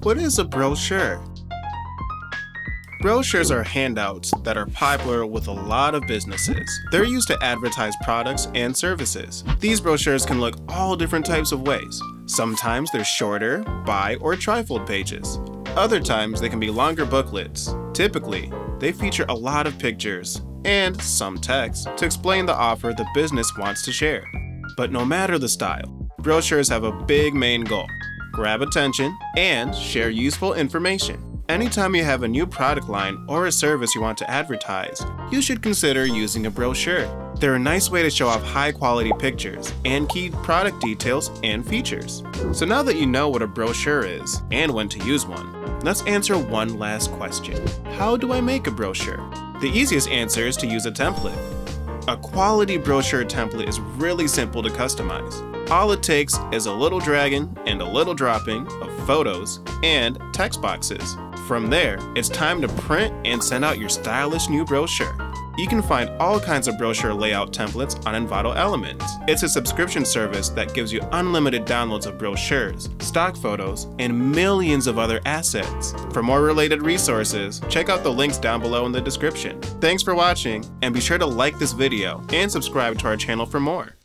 What is a brochure? Brochures are handouts that are popular with a lot of businesses. They're used to advertise products and services. These brochures can look all different types of ways. Sometimes they're shorter, bi- or trifold pages. Other times they can be longer booklets. Typically, they feature a lot of pictures and some text to explain the offer the business wants to share. But no matter the style, brochures have a big main goal: grab attention and share useful information. Anytime you have a new product line or a service you want to advertise, you should consider using a brochure. They're a nice way to show off high-quality pictures and key product details and features. So now that you know what a brochure is and when to use one, let's answer one last question. How do I make a brochure? The easiest answer is to use a template. A quality brochure template is really simple to customize. All it takes is a little dragging and a little dropping of photos and text boxes. From there, it's time to print and send out your stylish new brochure. You can find all kinds of brochure layout templates on Envato Elements. It's a subscription service that gives you unlimited downloads of brochures, stock photos, and millions of other assets. For more related resources, check out the links down below in the description. Thanks for watching, and be sure to like this video and subscribe to our channel for more.